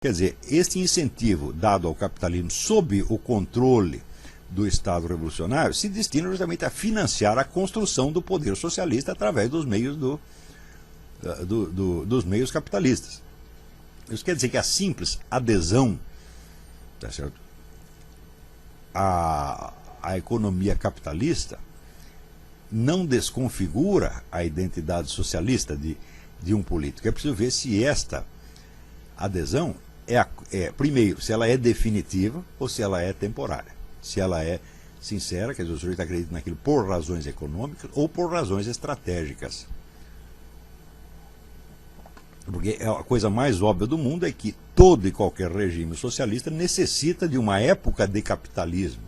Quer dizer, este incentivo dado ao capitalismo sob o controle do Estado revolucionário se destina justamente a financiar a construção do poder socialista através dos meios, dos meios capitalistas. Isso quer dizer que a simples adesão, tá certo, à economia capitalista não desconfigura a identidade socialista de um político. É preciso ver se esta adesão primeiro, se ela é definitiva ou se ela é temporária. Se ela é sincera, quer dizer, o sujeito acredita naquilo por razões econômicas ou por razões estratégicas. Porque a coisa mais óbvia do mundo é que todo e qualquer regime socialista necessita de uma época de capitalismo.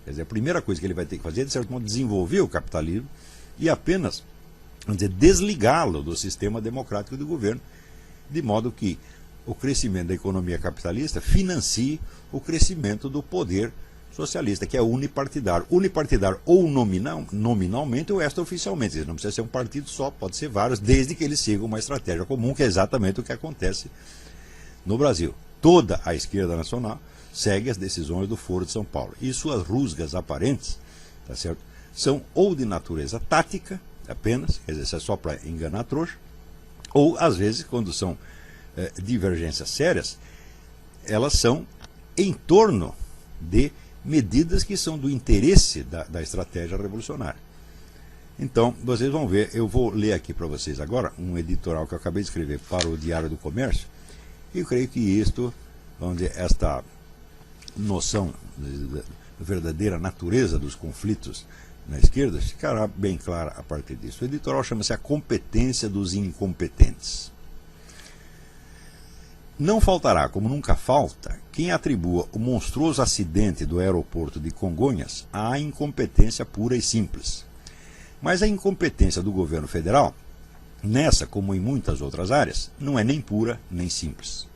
Quer dizer, a primeira coisa que ele vai ter que fazer é, de certo modo, desenvolver o capitalismo e apenas, vamos dizer, desligá-lo do sistema democrático de governo, de modo que o crescimento da economia capitalista financie o crescimento do poder socialista, que é unipartidário. Unipartidário ou nominalmente ou extraoficialmente. Não precisa ser um partido só, pode ser vários, desde que eles sigam uma estratégia comum, que é exatamente o que acontece no Brasil. Toda a esquerda nacional segue as decisões do Foro de São Paulo. E suas rusgas aparentes, tá certo, são ou de natureza tática, apenas, quer dizer, é só para enganar a trouxa, ou, às vezes, quando são divergências sérias, elas são em torno de medidas que são do interesse da estratégia revolucionária. Então, vocês vão ver, eu vou ler aqui para vocês agora um editorial que eu acabei de escrever para o Diário do Comércio, e eu creio que isto, vamos dizer, esta noção da verdadeira natureza dos conflitos na esquerda ficará bem clara a partir disso. O editorial chama-se A Competência dos Incompetentes. Não faltará, como nunca falta, quem atribua o monstruoso acidente do aeroporto de Congonhas à incompetência pura e simples. Mas a incompetência do governo federal, nessa como em muitas outras áreas, não é nem pura nem simples.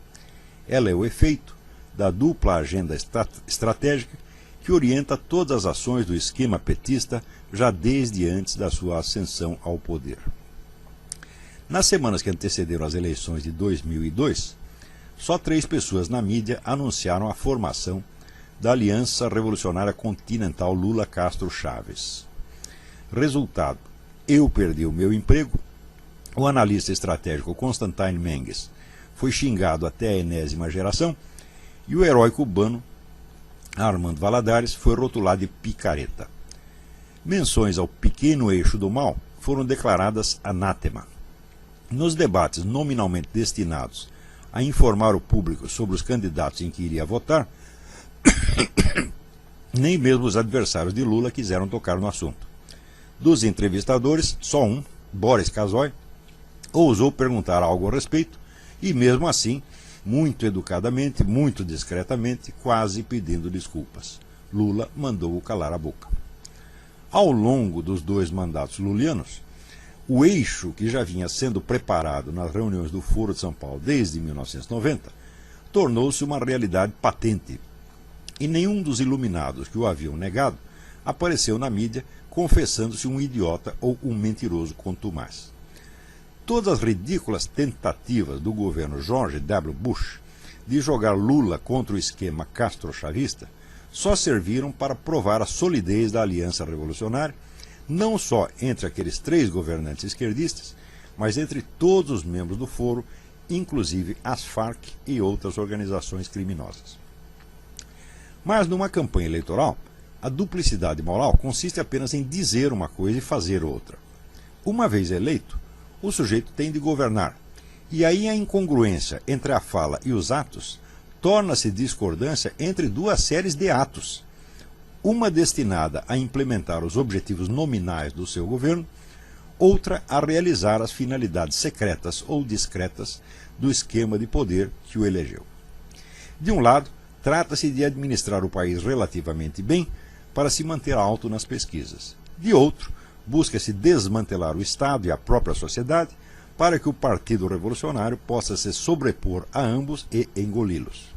Ela é o efeito da dupla agenda estratégica que orienta todas as ações do esquema petista já desde antes da sua ascensão ao poder. Nas semanas que antecederam as eleições de 2002, só 3 pessoas na mídia anunciaram a formação da Aliança Revolucionária Continental Lula-Castro-Chaves. Resultado: eu perdi o meu emprego, o analista estratégico Constantine Menges foi xingado até a enésima geração e o herói cubano Armando Valladares foi rotulado de picareta. Menções ao pequeno eixo do mal foram declaradas anátema. Nos debates nominalmente destinados a informar o público sobre os candidatos em que iria votar, nem mesmo os adversários de Lula quiseram tocar no assunto. Dos entrevistadores, só um, Boris Casoy, ousou perguntar algo a respeito e, mesmo assim, muito educadamente, muito discretamente, quase pedindo desculpas. Lula mandou-o calar a boca. Ao longo dos 2 mandatos lulianos, o eixo que já vinha sendo preparado nas reuniões do Foro de São Paulo desde 1990 tornou-se uma realidade patente. E nenhum dos iluminados que o haviam negado apareceu na mídia confessando-se um idiota ou um mentiroso contumaz. Todas as ridículas tentativas do governo George W. Bush de jogar Lula contra o esquema castro-chavista só serviram para provar a solidez da aliança revolucionária, não só entre aqueles 3 governantes esquerdistas, mas entre todos os membros do foro, inclusive as Farc e outras organizações criminosas. Mas numa campanha eleitoral, a duplicidade moral consiste apenas em dizer uma coisa e fazer outra. Uma vez eleito, o sujeito tem de governar, e aí a incongruência entre a fala e os atos torna-se discordância entre 2 séries de atos, uma destinada a implementar os objetivos nominais do seu governo, outra a realizar as finalidades secretas ou discretas do esquema de poder que o elegeu. De um lado, trata-se de administrar o país relativamente bem para se manter alto nas pesquisas. De outro, busca-se desmantelar o Estado e a própria sociedade para que o Partido Revolucionário possa se sobrepor a ambos e engoli-los.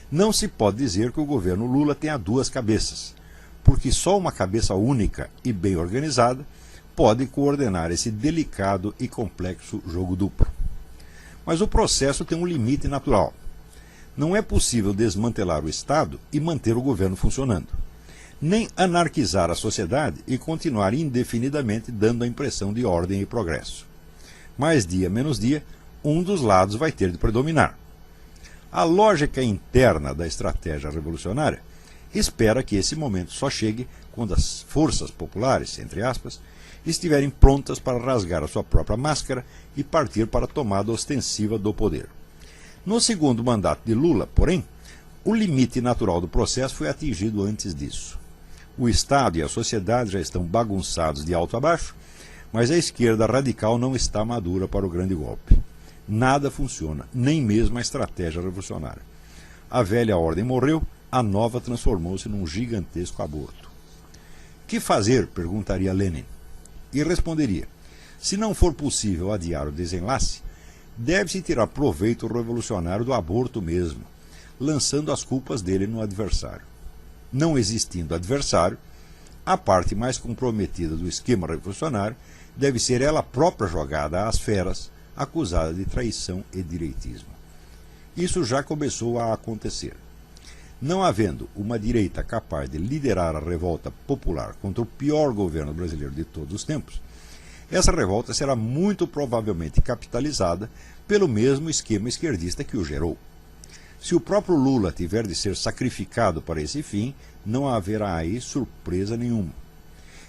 Não se pode dizer que o governo Lula tenha 2 cabeças, porque só uma cabeça única e bem organizada pode coordenar esse delicado e complexo jogo duplo. Mas o processo tem um limite natural. Não é possível desmantelar o Estado e manter o governo funcionando, nem anarquizar a sociedade e continuar indefinidamente dando a impressão de ordem e progresso. Mais dia menos dia, um dos lados vai ter de predominar. A lógica interna da estratégia revolucionária espera que esse momento só chegue quando as forças populares, entre aspas, estiverem prontas para rasgar a sua própria máscara e partir para a tomada ostensiva do poder. No segundo mandato de Lula, porém, o limite natural do processo foi atingido antes disso. O Estado e a sociedade já estão bagunçados de alto a baixo, mas a esquerda radical não está madura para o grande golpe. Nada funciona, nem mesmo a estratégia revolucionária. A velha ordem morreu, a nova transformou-se num gigantesco aborto. Que fazer? Perguntaria Lenin. E responderia: se não for possível adiar o desenlace, deve-se tirar proveito revolucionário do aborto mesmo, lançando as culpas dele no adversário. Não existindo adversário, a parte mais comprometida do esquema revolucionário deve ser ela própria jogada às feras, acusada de traição e direitismo. Isso já começou a acontecer. Não havendo uma direita capaz de liderar a revolta popular contra o pior governo brasileiro de todos os tempos, essa revolta será muito provavelmente capitalizada pelo mesmo esquema esquerdista que o gerou. Se o próprio Lula tiver de ser sacrificado para esse fim, não haverá aí surpresa nenhuma.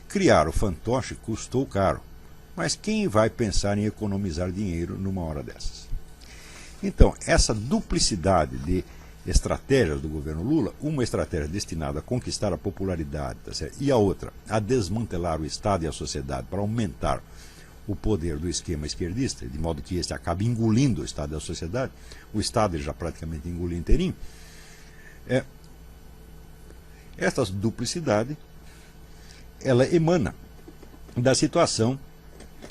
Criar o fantoche custou caro, mas quem vai pensar em economizar dinheiro numa hora dessas? Então, essa duplicidade de estratégias do governo Lula, uma estratégia destinada a conquistar a popularidade, tá certo? E a outra a desmantelar o Estado e a sociedade para aumentar o poder do esquema esquerdista, de modo que este acabe engolindo o Estado e a sociedade. O Estado ele já praticamente engoliu inteirinho. Essa duplicidade ela emana da situação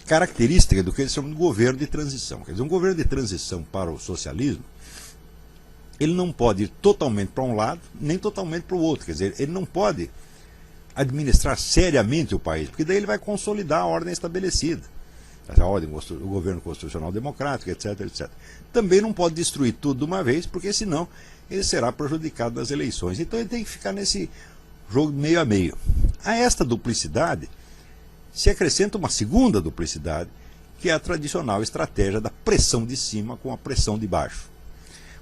característica do que eles chamam de governo de transição. Quer dizer, um governo de transição para o socialismo, ele não pode ir totalmente para um lado, nem totalmente para o outro. Quer dizer, ele não pode administrar seriamente o país, porque daí ele vai consolidar a ordem estabelecida. A ordem, o governo constitucional democrático, etc, etc. Também não pode destruir tudo de uma vez, porque senão ele será prejudicado nas eleições. Então ele tem que ficar nesse jogo meio a meio. A esta duplicidade se acrescenta uma segunda duplicidade, que é a tradicional estratégia da pressão de cima com a pressão de baixo.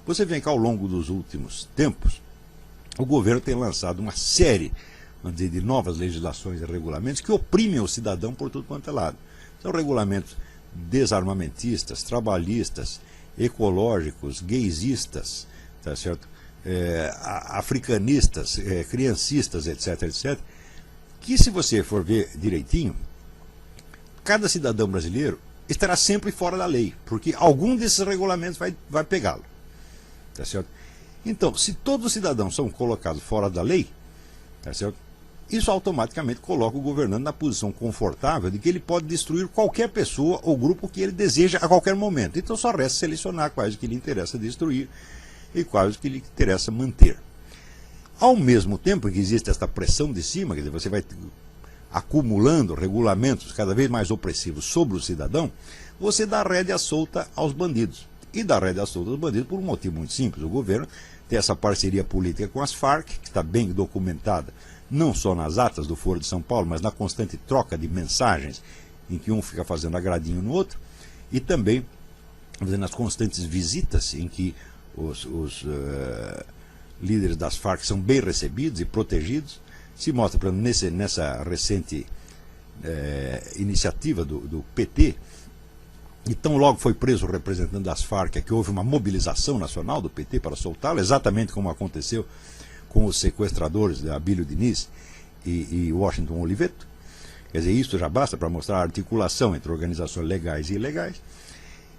Você vê que ao longo dos últimos tempos, o governo tem lançado uma série, vamos dizer, de novas legislações e regulamentos que oprimem o cidadão por tudo quanto é lado. São regulamentos desarmamentistas, trabalhistas, ecológicos, gaysistas, tá certo? Africanistas, criancistas, etc, etc, que se você for ver direitinho, cada cidadão brasileiro estará sempre fora da lei, porque algum desses regulamentos vai pegá-lo. Tá certo? Então, se todos os cidadãos são colocados fora da lei, tá certo? Isso automaticamente coloca o governante na posição confortável de que ele pode destruir qualquer pessoa ou grupo que ele deseja a qualquer momento. Então só resta selecionar quais que lhe interessa destruir e quais que lhe interessa manter. Ao mesmo tempo que existe esta pressão de cima, quer dizer, você vai acumulando regulamentos cada vez mais opressivos sobre o cidadão, você dá rédea solta aos bandidos. E dá rédea solta aos bandidos por um motivo muito simples. O governo tem essa parceria política com as Farc, que está bem documentada, não só nas atas do Foro de São Paulo, mas na constante troca de mensagens, em que um fica fazendo agradinho no outro, e também nas constantes visitas em que os líderes das Farc são bem recebidos e protegidos. Se mostra, por exemplo, nessa recente iniciativa do PT, e tão logo foi preso o representante das Farc, que houve uma mobilização nacional do PT para soltá-lo, exatamente como aconteceu com os sequestradores de Abílio Diniz e Washington Oliveto. Quer dizer, isso já basta para mostrar a articulação entre organizações legais e ilegais.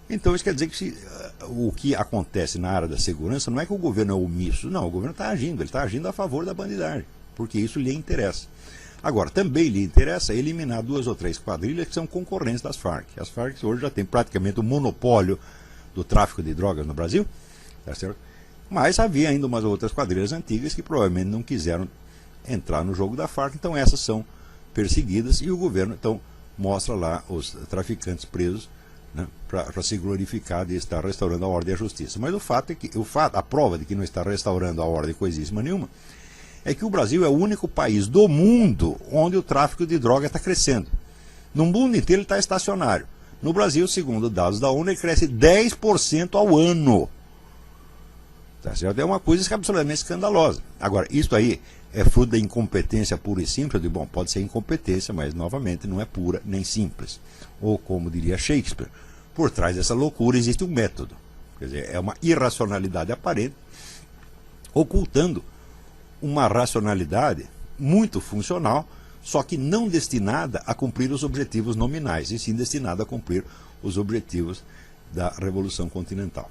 Então isso quer dizer que o que acontece na área da segurança não é que o governo é omisso, não, o governo está agindo, ele está agindo a favor da bandidagem, porque isso lhe interessa. Agora, também lhe interessa eliminar 2 ou 3 quadrilhas que são concorrentes das Farc. As Farc hoje já têm praticamente o monopólio do tráfico de drogas no Brasil, tá certo? Mas havia ainda umas outras quadrilhas antigas que provavelmente não quiseram entrar no jogo da Farc, então essas são perseguidas e o governo então mostra lá os traficantes presos né, para se glorificar de estar restaurando a ordem e a justiça. Mas o fato é que a prova de que não está restaurando a ordem coisíssima nenhuma é que o Brasil é o único país do mundo onde o tráfico de droga está crescendo. No mundo inteiro ele está estacionário. No Brasil, segundo dados da ONU, ele cresce 10% ao ano. Tá certo? É uma coisa absolutamente escandalosa. Agora, isso aí é fruto da incompetência pura e simples? Bom, pode ser incompetência, mas novamente não é pura nem simples. Ou como diria Shakespeare, por trás dessa loucura existe um método. Quer dizer, é uma irracionalidade aparente, ocultando uma racionalidade muito funcional, só que não destinada a cumprir os objetivos nominais, e sim destinada a cumprir os objetivos da Revolução Continental.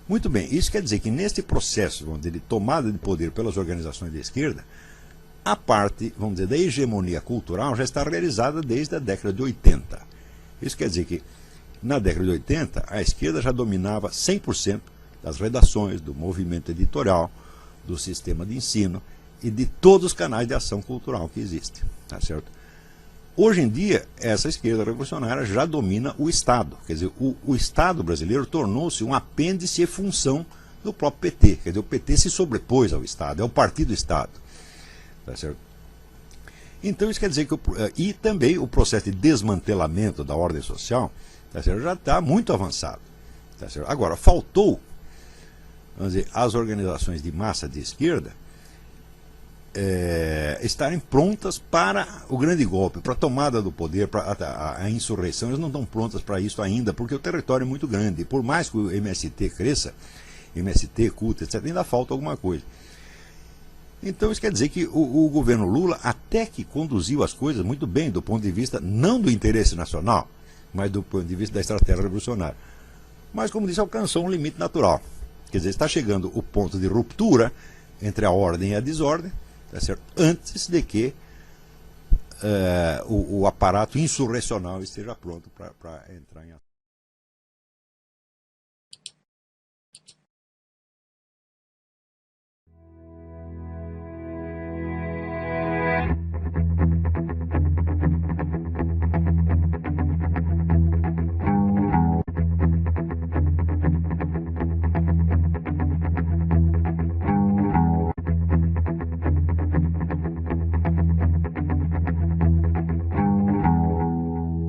Muito bem, isso quer dizer que neste processo, vamos dizer, de tomada de poder pelas organizações de esquerda, a parte, vamos dizer, da hegemonia cultural já está realizada desde a década de 80. Isso quer dizer que na década de 80 a esquerda já dominava 100% das redações, do movimento editorial, do sistema de ensino e de todos os canais de ação cultural que existem. Tá certo? Hoje em dia, essa esquerda revolucionária já domina o Estado. Quer dizer, o Estado brasileiro tornou-se um apêndice e função do próprio PT. Quer dizer, o PT se sobrepôs ao Estado, é o partido Estado. Tá certo? Então isso quer dizer que e também o processo de desmantelamento da ordem social, tá certo, já está muito avançado. Tá certo? Agora, faltou, vamos dizer, as organizações de massa de esquerda estarem prontas para o grande golpe, para a tomada do poder, para a insurreição. Eles não estão prontas para isso ainda, porque o território é muito grande. Por mais que o MST cresça, MST, CUT, etc., ainda falta alguma coisa. Então isso quer dizer que o governo Lula até que conduziu as coisas muito bem do ponto de vista, não do interesse nacional, mas do ponto de vista da estratégia revolucionária. Mas, como disse, alcançou um limite natural. Quer dizer, está chegando o ponto de ruptura entre a ordem e a desordem, tá certo? Antes de que o aparato insurrecional esteja pronto para entrar em ação.